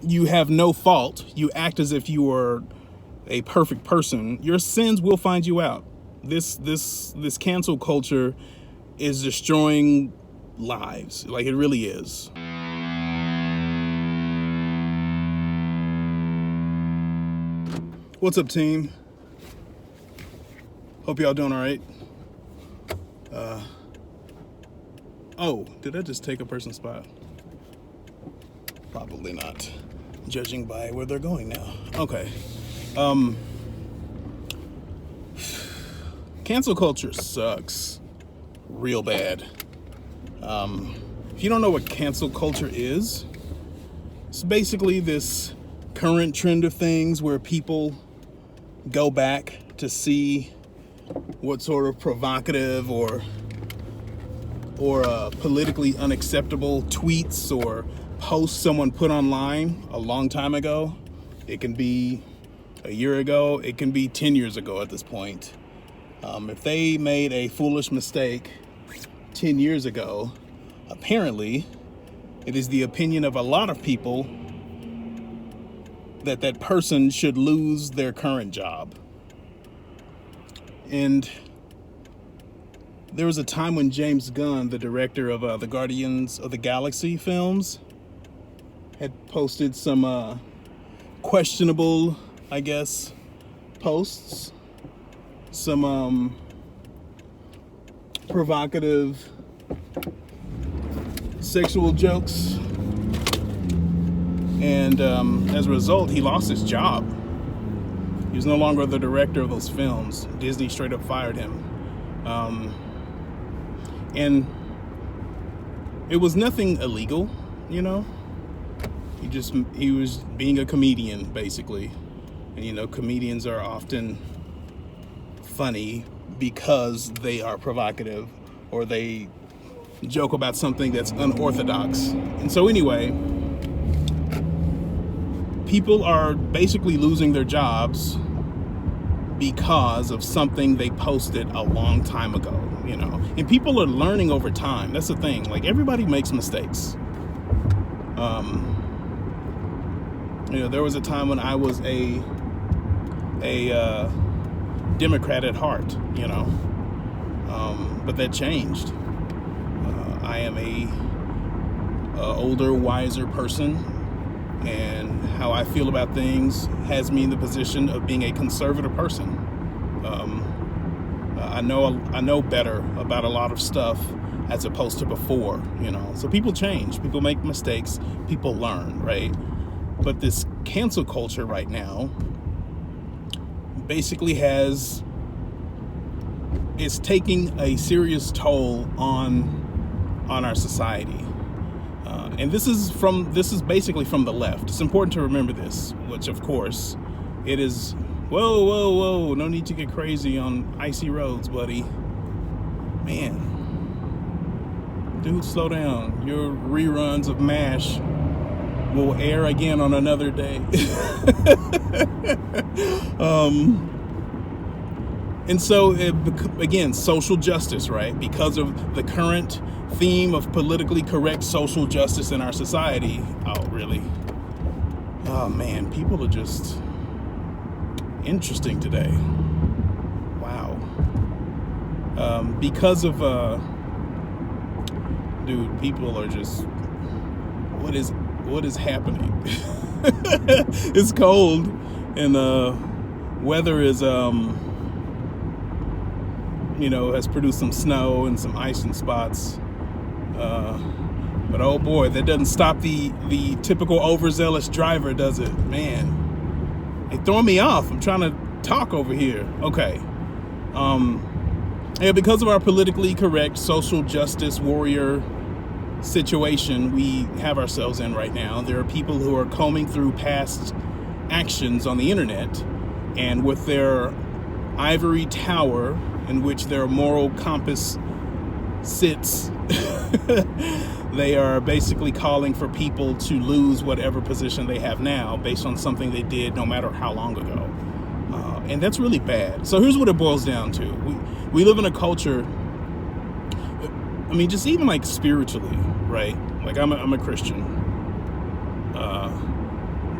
you have no fault, you act as if you are a perfect person, your sins will find you out. This cancel culture is destroying lives. Like, it really is. What's up, team? Hope y'all doing all right. Oh, did I just take a person's spot? Probably not, judging by where they're going now. Okay. Cancel culture sucks real bad. If you don't know what cancel culture is, it's basically this current trend of things where people go back to see what sort of provocative or politically unacceptable tweets or posts someone put online a long time ago. It can be a year ago, it can be 10 years ago at this point. If they made a foolish mistake 10 years ago, apparently it is the opinion of a lot of people that that person should lose their current job. And there was a time when James Gunn, the director of the Guardians of the Galaxy films, had posted some questionable, I guess, posts, some provocative sexual jokes, and as a result, he lost his job. He was no longer the director of those films. Disney straight up fired him. And it was nothing illegal, you know? He was being a comedian, basically. And, you know, comedians are often funny because they are provocative or they joke about something that's unorthodox. And so anyway, people are basically losing their jobs because of something they posted a long time ago, you know. And people are learning over time. That's the thing. Like, everybody makes mistakes. You know, there was a time when I was a Democrat at heart, you know, but that changed. I am a older, wiser person, and how I feel about things has me in the position of being a conservative person. I know better about a lot of stuff as opposed to before, you know. So people change, people make mistakes, people learn, right? But this cancel culture right now basically is taking a serious toll on our society. And this is basically from the left. It's important to remember this, which of course it is. Whoa, no need to get crazy on icy roads, buddy. Man, dude, slow down. Your reruns of MASH will air again on another day. And so, again, social justice, right? Because of the current theme of politically correct social justice in our society. Oh, really? Oh, man, people are just interesting today. Wow. Because of, dude, people are just, what is happening? It's cold, and weather is, you know, has produced some snow and some ice in spots. But oh boy, that doesn't stop the typical overzealous driver, does it? Man, they throwing me off. I'm trying to talk over here. Okay. Yeah, because of our politically correct social justice warrior situation we have ourselves in right now, there are people who are combing through past actions on the internet, and with their ivory tower in which their moral compass sits, they are basically calling for people to lose whatever position they have now based on something they did no matter how long ago. And that's really bad. So here's what it boils down to. We live in a culture, I mean, just even like spiritually, right? Like I'm a Christian.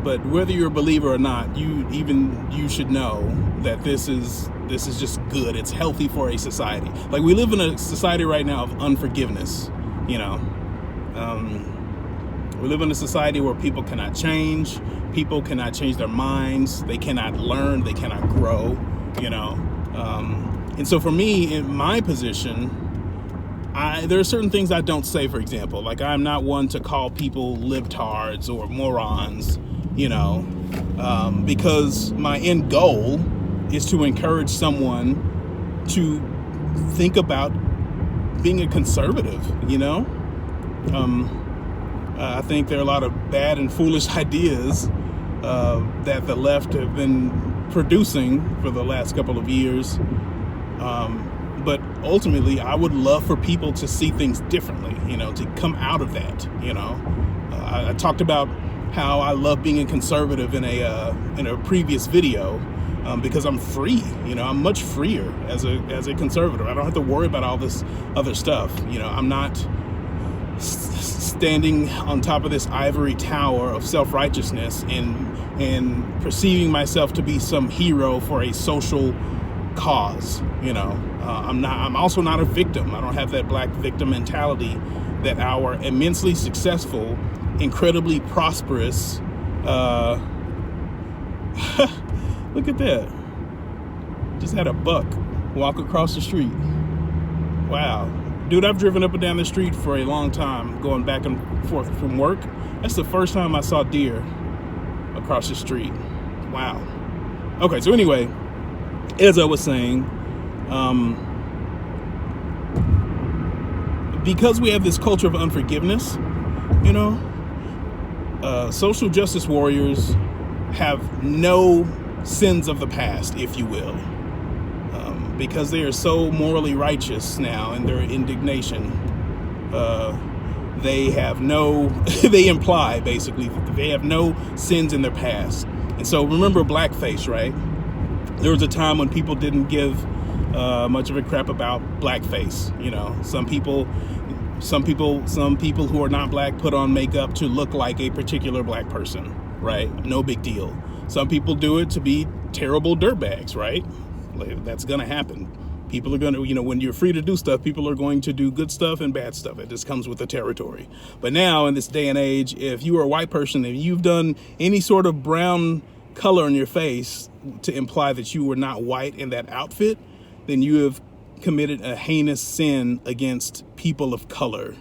But whether you're a believer or not, you should know that this is just good. It's healthy for a society. Like, we live in a society right now of unforgiveness. You know, we live in a society where people cannot change. People cannot change their minds. They cannot learn. They cannot grow. You know, and so for me, in my position, there are certain things I don't say. For example, like, I'm not one to call people libtards or morons. You know, because my end goal is to encourage someone to think about being a conservative, you know? I think there are a lot of bad and foolish ideas that the left have been producing for the last couple of years. But ultimately, I would love for people to see things differently, you know, to come out of that, you know? I talked about how I love being a conservative in a previous video, because I'm free. You know, I'm much freer as a conservative. I don't have to worry about all this other stuff. You know, I'm not standing on top of this ivory tower of self-righteousness and perceiving myself to be some hero for a social cause. You know, I'm also not a victim. I don't have that black victim mentality that our immensely successful, incredibly prosperous, look at that. Just had a buck walk across the street. Wow. Dude, I've driven up and down the street for a long time, going back and forth from work. That's the first time I saw deer across the street. Wow. Okay, so anyway, as I was saying, because we have this culture of unforgiveness, you know, social justice warriors have no sins of the past, if you will, because they are so morally righteous now in their indignation. They have no, they imply basically that they have no sins in their past. And so remember blackface, right? There was a time when people didn't give much of a crap about blackface. You know, some people who are not black put on makeup to look like a particular black person, right? No big deal. Some people do it to be terrible dirtbags, right? Like, that's gonna happen. People are gonna, you know, when you're free to do stuff, people are going to do good stuff and bad stuff. It just comes with the territory. But now, in this day and age, if you are a white person and you've done any sort of brown color on your face to imply that you were not white in that outfit, then you have committed a heinous sin against people of color.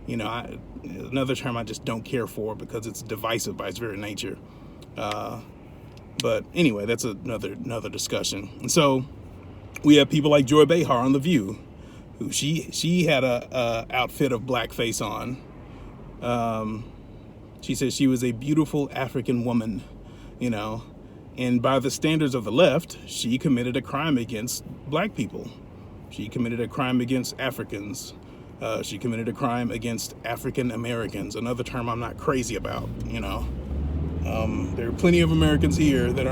You know, another term I just don't care for because it's divisive by its very nature. But anyway, that's another discussion. And so we have people like Joy Behar on The View, who she had a outfit of blackface on. She said she was a beautiful African woman, you know, and by the standards of the left, she committed a crime against black people. She committed a crime against Africans. She committed a crime against African Americans, another term I'm not crazy about, you know. There are plenty of Americans here that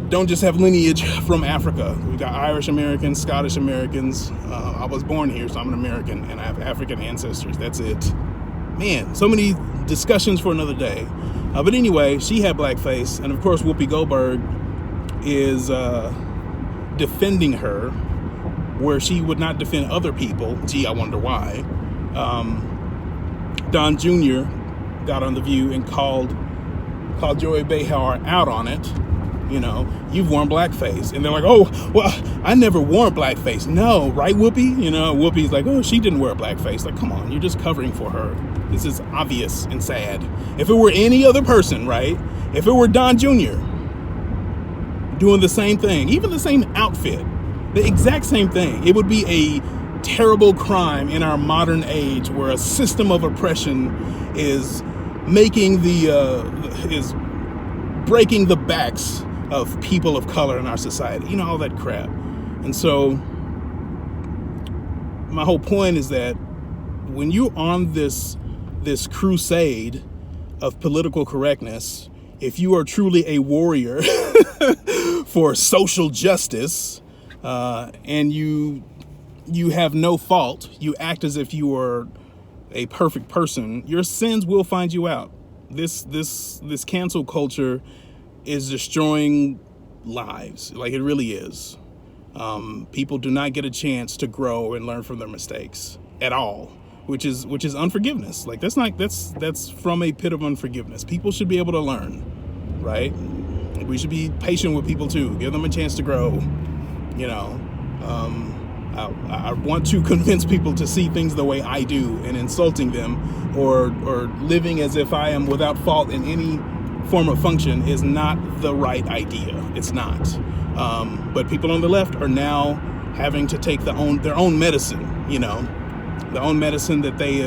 don't just have lineage from Africa. We've got Irish Americans, Scottish Americans. I was born here, so I'm an American, and I have African ancestors. That's it. Man, so many discussions for another day. But anyway, she had blackface, and of course Whoopi Goldberg is defending her where she would not defend other people. Gee, I wonder why. Don Jr. got on The View and called Joy Behar out on it. You know, you've worn blackface. And they're like, oh, well, I never wore blackface. No, right, Whoopi? You know, Whoopi's like, oh, she didn't wear blackface. Like, come on, you're just covering for her. This is obvious and sad. If it were any other person, right? If it were Don Jr. doing the same thing, even the same outfit, the exact same thing, it would be a terrible crime in our modern age where a system of oppression is making is breaking the backs of people of color in our society, you know, all that crap. And so my whole point is that when you're on this crusade of political correctness, if you are truly a warrior for social justice, and you have no fault, you act as if you are a perfect person, your sins will find you out. This cancel culture is destroying lives. Like, it really is. People do not get a chance to grow and learn from their mistakes at all, which is unforgiveness. Like, that's from a pit of unforgiveness. People should be able to learn, right? We should be patient with people too. Give them a chance to grow. You know, I want to convince people to see things the way I do, and insulting them or living as if I am without fault in any form of function is not the right idea. It's not. But people on the left are now having to take their own medicine, you know, their own medicine that they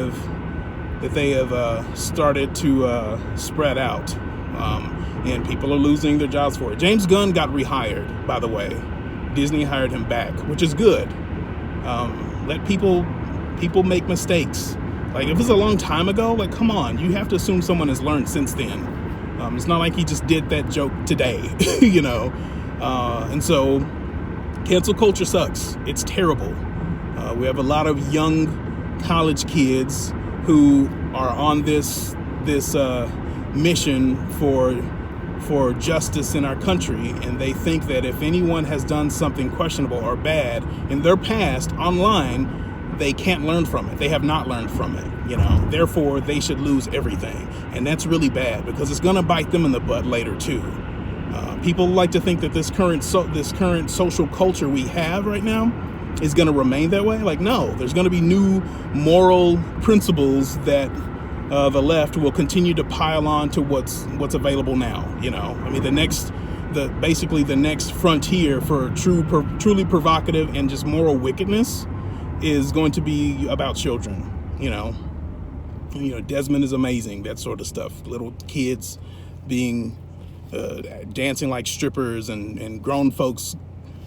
have started to spread out. And people are losing their jobs for it. James Gunn got rehired, by the way. Disney hired him back, which is good. Let people make mistakes. Like, if it's a long time ago, like, come on, you have to assume someone has learned since then. It's not like he just did that joke today, you know. And so cancel culture sucks. It's terrible. We have a lot of young college kids who are on this mission for justice in our country, and they think that if anyone has done something questionable or bad in their past online, they can't learn from it. They have not learned from it, you know. Therefore, they should lose everything, and that's really bad because it's going to bite them in the butt later too. People like to think that this current social culture we have right now is going to remain that way. Like, no, there's going to be new moral principles that the left will continue to pile on to what's available now. You know, I mean, basically the next frontier for truly provocative and just moral wickedness is going to be about children. You know, Desmond is amazing. That sort of stuff. Little kids being dancing like strippers and grown folks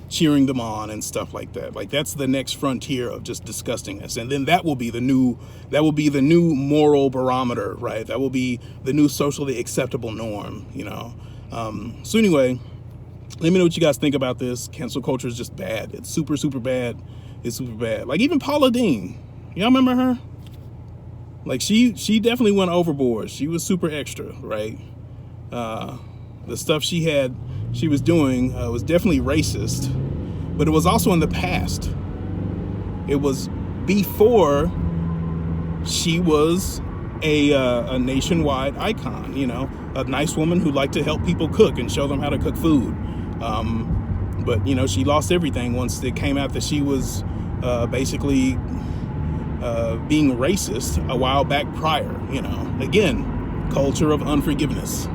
cheering them on and stuff like that. Like, that's the next frontier of just disgustingness. And then that will be the new moral barometer, right? That will be the new socially acceptable norm, you know? So anyway, let me know what you guys think about this. Cancel culture is just bad. It's super, super bad. It's super bad. Like, even Paula Deen, y'all remember her? Like, she definitely went overboard. She was super extra, right? The stuff she was doing was definitely racist, but it was also in the past. It was before she was a nationwide icon, you know, a nice woman who liked to help people cook and show them how to cook food. But, you know, she lost everything once it came out that she was basically being racist a while back prior, you know. Again, culture of unforgiveness.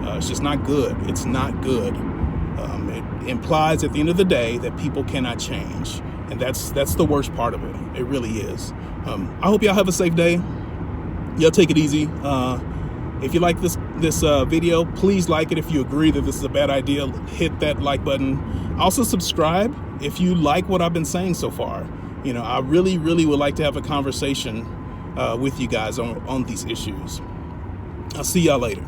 It's just not good. It's not good. It implies at the end of the day that people cannot change. And that's the worst part of it. It really is. I hope y'all have a safe day. Y'all take it easy. If you like this video, please like it. If you agree that this is a bad idea, hit that like button. Also subscribe if you like what I've been saying so far. You know, I really, really would like to have a conversation with you guys on these issues. I'll see y'all later.